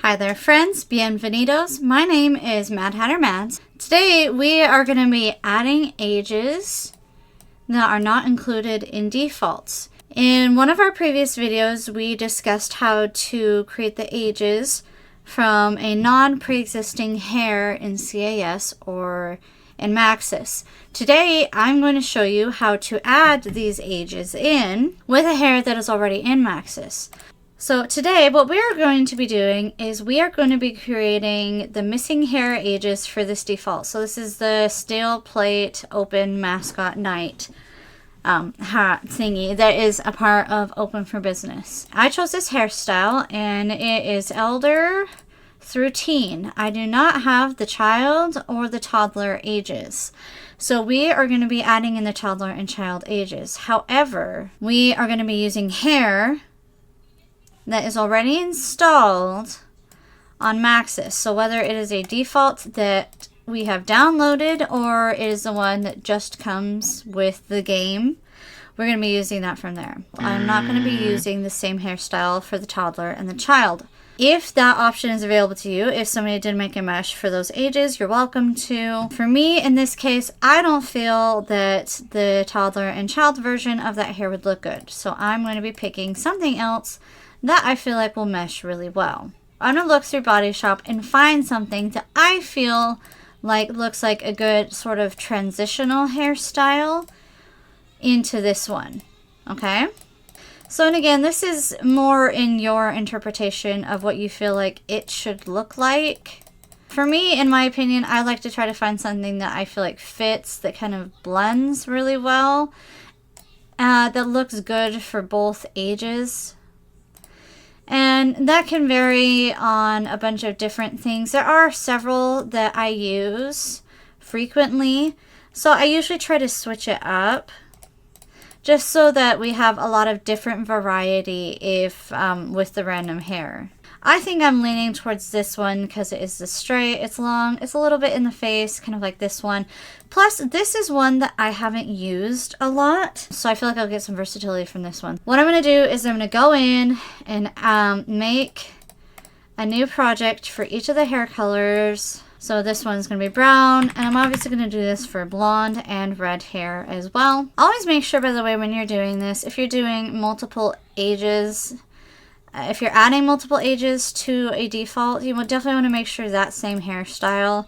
Hi there friends, bienvenidos. My name is MadHatterMads. Today we are going to be adding ages that are not included in defaults. In one of our previous videos we discussed how to create the ages from a non-pre-existing hair in CAS or in Maxis. Today I'm going to show you how to add these ages in with a hair that is already in Maxis. So today what we are going to be doing is we are going to be creating the missing hair ages for this default. So this is the steel plate open mascot night hat thingy that is a part of Open for Business. I chose this hairstyle and it is elder through teen. I do not have the child or the toddler ages. So we are going to be adding in the toddler and child ages. However, we are going to be using hair that is already installed on Maxis. So whether it is a default that we have downloaded or it is the one that just comes with the game, we're going to be using that from there. I'm not going to be using the same hairstyle for the toddler and the child. If that option is available to you, if somebody did make a mesh for those ages, you're welcome to. For me, in this case, I don't feel that the toddler and child version of that hair would look good. So I'm going to be picking something else that I feel like will mesh really well. I'm going to look through Body Shop and find something that I feel like looks like a good sort of transitional hairstyle into this one. Okay? So, and again, this is more in your interpretation of what you feel like it should look like. For me, in my opinion, I like to try to find something that I feel like fits, that kind of blends really well, that looks good for both ages. And that can vary on a bunch of different things. There are several that I use frequently, so I usually try to switch it up just so that we have a lot of different variety if with the random hair. I think I'm leaning towards this one because it is the straight, it's long, it's a little bit in the face, kind of like this one. Plus, this is one that I haven't used a lot, so I feel like I'll get some versatility from this one. What I'm going to do is I'm going to go in and make a new project for each of the hair colors. So this one's going to be brown, and I'm obviously going to do this for blonde and red hair as well. Always make sure, by the way, when you're doing this, if you're doing multiple ages, if you're adding multiple ages to a default, you will definitely want to make sure that same hairstyle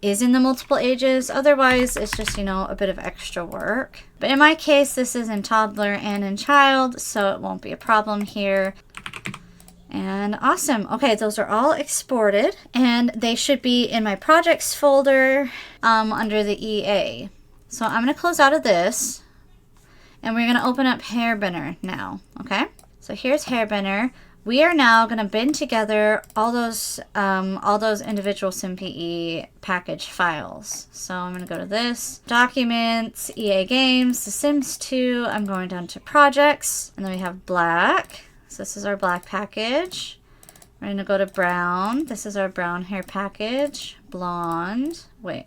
is in the multiple ages. Otherwise, it's just, you know, a bit of extra work. But in my case, this is in toddler and in child, so it won't be a problem here. And awesome. Okay, those are all exported, and they should be in my projects folder under the EA. So I'm going to close out of this, and we're going to open up Hairbender now, okay? So here's Hairbender. We are now going to bin together all those individual SimPE package files. So I'm going to go to this, Documents, EA Games, The Sims 2. I'm going down to Projects, and then we have Black. So this is our black package. We're going to go to brown. This is our brown hair package. Blonde. Wait.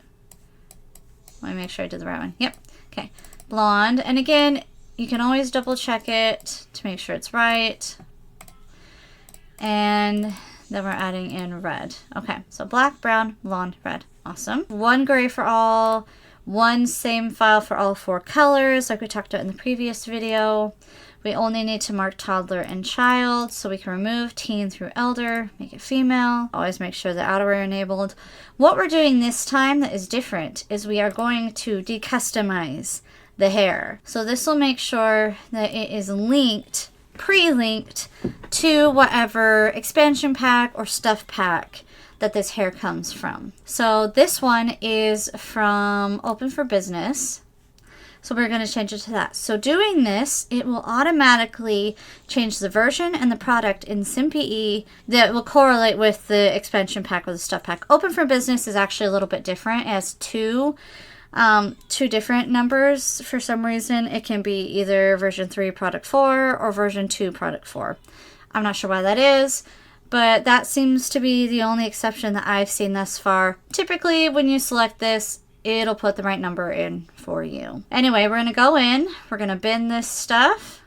Let me make sure I did the right one. Yep. Okay. Blonde. And again, you can always double check it to make sure it's right. And then we're adding in red. Okay. So black, brown, blonde, red. Awesome. One gray for all. One same file for all 4 colors like we talked about in the previous video. We only need to mark toddler and child, so we can remove teen through elder, make it female. Always make sure the outerwear enabled. What we're doing this time that is different is we are going to decustomize the hair. So this will make sure that it is linked, pre-linked to whatever expansion pack or stuff pack that this hair comes from. So this one is from Open for Business. So we're going to change it to that. So doing this, it will automatically change the version and the product in SimPE that will correlate with the expansion pack or the stuff pack. Open for Business is actually a little bit different. It has two different numbers. For some reason, it can be either version 3 product 4 or version 2 product 4. I'm not sure why that is, but that seems to be the only exception that I've seen thus far. Typically, when you select this, it'll put the right number in for you. Anyway, we're going to go in. We're going to bin this stuff.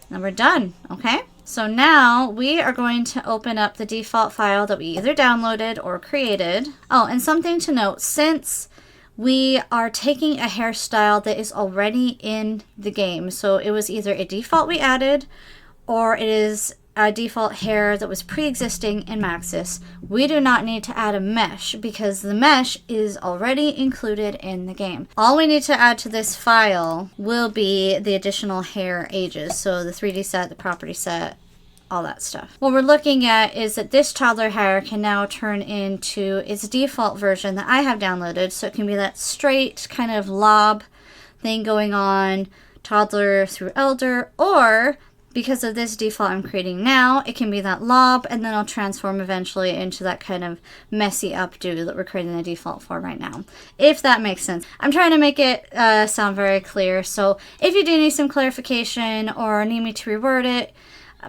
And we're done, okay? So now we are going to open up the default file that we either downloaded or created. Oh, and something to note, since we are taking a hairstyle that is already in the game, so it was either a default we added or it is a default hair that was pre-existing in Maxis, we do not need to add a mesh because the mesh is already included in the game. All we need to add to this file will be the additional hair ages, so the 3D set, the property set, all that stuff. What we're looking at is that this toddler hair can now turn into its default version that I have downloaded, so it can be that straight kind of lob thing going on, toddler through elder, or because of this default I'm creating now, it can be that lob, and then it'll transform eventually into that kind of messy updo that we're creating the default for right now. If that makes sense. I'm trying to make it sound very clear, so if you do need some clarification or need me to reword it,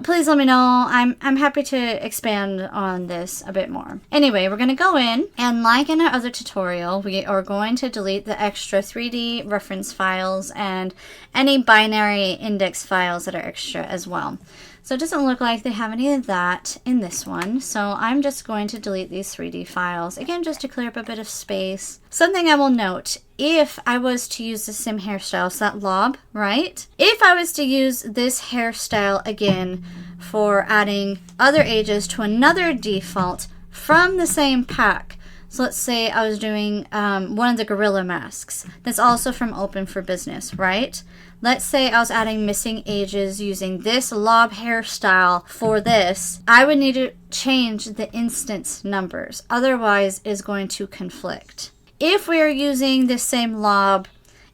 please let me know. I'm happy to expand on this a bit more. Anyway, we're going to go in, and like in our other tutorial, we are going to delete the extra 3D reference files and any binary index files that are extra as well. So it doesn't look like they have any of that in this one. So I'm just going to delete these 3D files. Again, just to clear up a bit of space. Something I will note, if I was to use the same hairstyle, so that lob, right? If I was to use this hairstyle again for adding other ages to another default from the same pack, so let's say I was doing one of the gorilla masks that's also from Open for Business, right? Let's say I was adding missing ages using this lob hairstyle for this. I would need to change the instance numbers. Otherwise, it's going to conflict. If we are using this same lob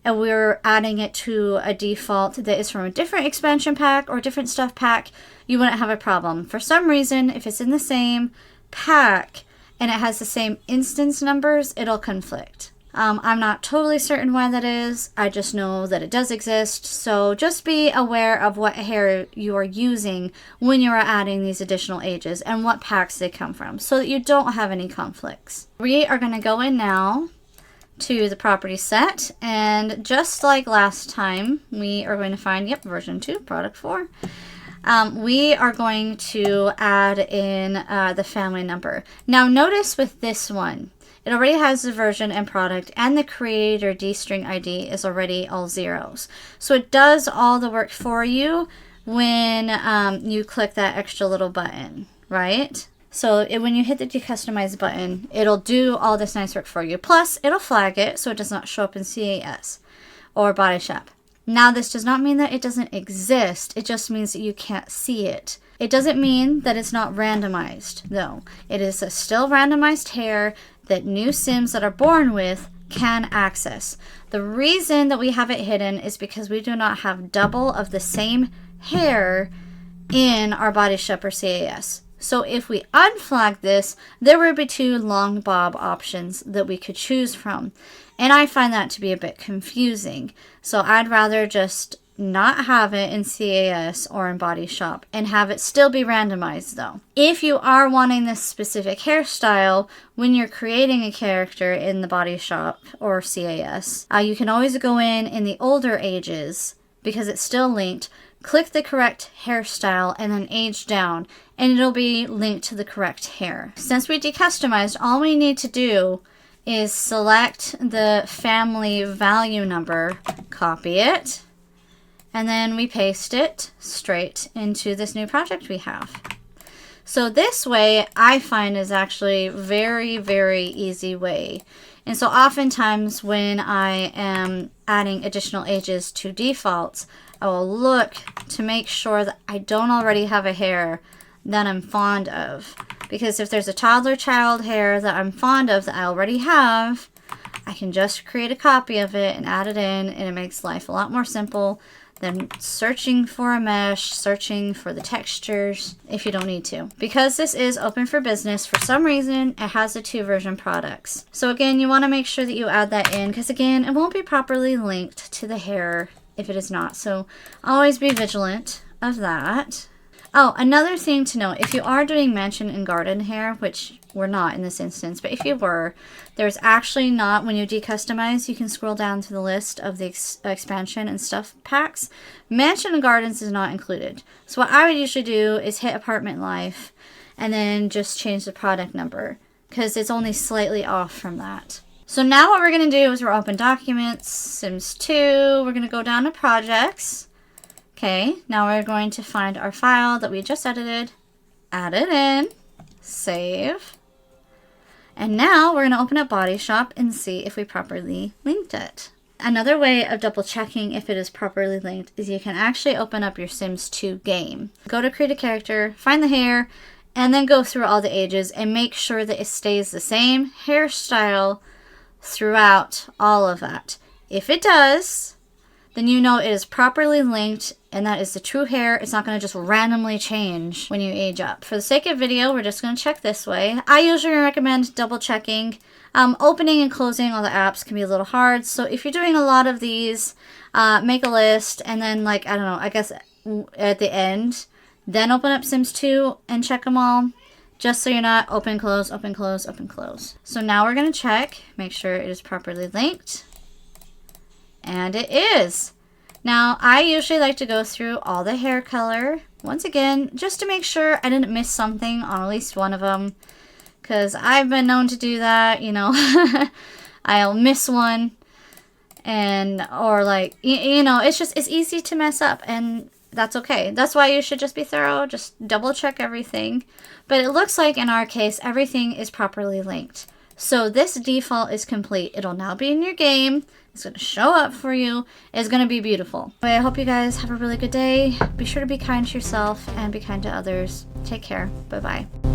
and we're adding it to a default that is from a different expansion pack or different stuff pack, you wouldn't have a problem. For some reason, if it's in the same pack and it has the same instance numbers, it'll conflict. I'm not totally certain why that is. I just know that it does exist. So just be aware of what hair you are using when you are adding these additional ages and what packs they come from so that you don't have any conflicts. We are going to go in now to the property set, and just like last time, we are going to find, version 2, product 4. We are going to add in the family number. Now notice with this one, it already has the version and product, and the creator D-string ID is already all zeros. So it does all the work for you when you click that extra little button, right? So when you hit the decustomize button, it'll do all this nice work for you. Plus, it'll flag it so it does not show up in CAS or Body Shop. Now, this does not mean that it doesn't exist. It just means that you can't see it. It doesn't mean that it's not randomized, though. It is a still randomized hair that new Sims that are born with can access. The reason that we have it hidden is because we do not have double of the same hair in our Body Shop or CAS. So if we unflag this, there would be 2 long bob options that we could choose from. And I find that to be a bit confusing. So I'd rather just not have it in CAS or in Body Shop and have it still be randomized though. If you are wanting this specific hairstyle when you're creating a character in the Body Shop or CAS, you can always go in the older ages because it's still linked, click the correct hairstyle and then age down, and it'll be linked to the correct hair. Since we decustomized, all we need to do is select the family value number, copy it, and then we paste it straight into this new project we have. So this way, I find is actually very, very easy way. And so oftentimes when I am adding additional ages to defaults, I will look to make sure that I don't already have a hair that I'm fond of. Because if there's a toddler child hair that I'm fond of that I already have, I can just create a copy of it and add it in, and it makes life a lot more simple than searching for a mesh, searching for the textures if you don't need to. Because this is Open for Business, for some reason, it has the 2 version products. So again, you want to make sure that you add that in, because again, it won't be properly linked to the hair if it is not. So always be vigilant of that. Oh, another thing to note, if you are doing mansion and garden hair, which we're not in this instance, but if you were, there's actually not, when you decustomize, you can scroll down to the list of the expansion and stuff packs. Mansion and gardens is not included. So what I would usually do is hit apartment life and then just change the product number because it's only slightly off from that. So now what we're going to do is we're open documents, Sims 2, we're going to go down to projects. Okay, now we're going to find our file that we just edited, add it in, save. And now we're going to open up Body Shop and see if we properly linked it. Another way of double checking if it is properly linked is you can actually open up your Sims 2 game. Go to create a character, find the hair, and then go through all the ages and make sure that it stays the same hairstyle throughout all of that. If it does, then you know it is properly linked and that is the true hair. It's not going to just randomly change when you age up. For the sake of video, we're just going to check this way. I usually recommend double checking. Opening and closing all the apps can be a little hard. So if you're doing a lot of these, make a list and then like, I don't know, I guess at the end, then open up Sims 2 and check them all. Just so you're not open, close, open, close, open, close. So now we're going to check, make sure it is properly linked. And it is. Now, I usually like to go through all the hair color, once again, just to make sure I didn't miss something on at least one of them. Because I've been known to do that, you know. I'll miss one. And, or like, you know, it's easy to mess up. And that's okay. That's why you should just be thorough. Just double check everything. But it looks like in our case, everything is properly linked. So this default is complete. It'll now be in your game. It's going to show up for you. It's going to be beautiful. I hope you guys have a really good day. Be sure to be kind to yourself and be kind to others. Take care. Bye-bye.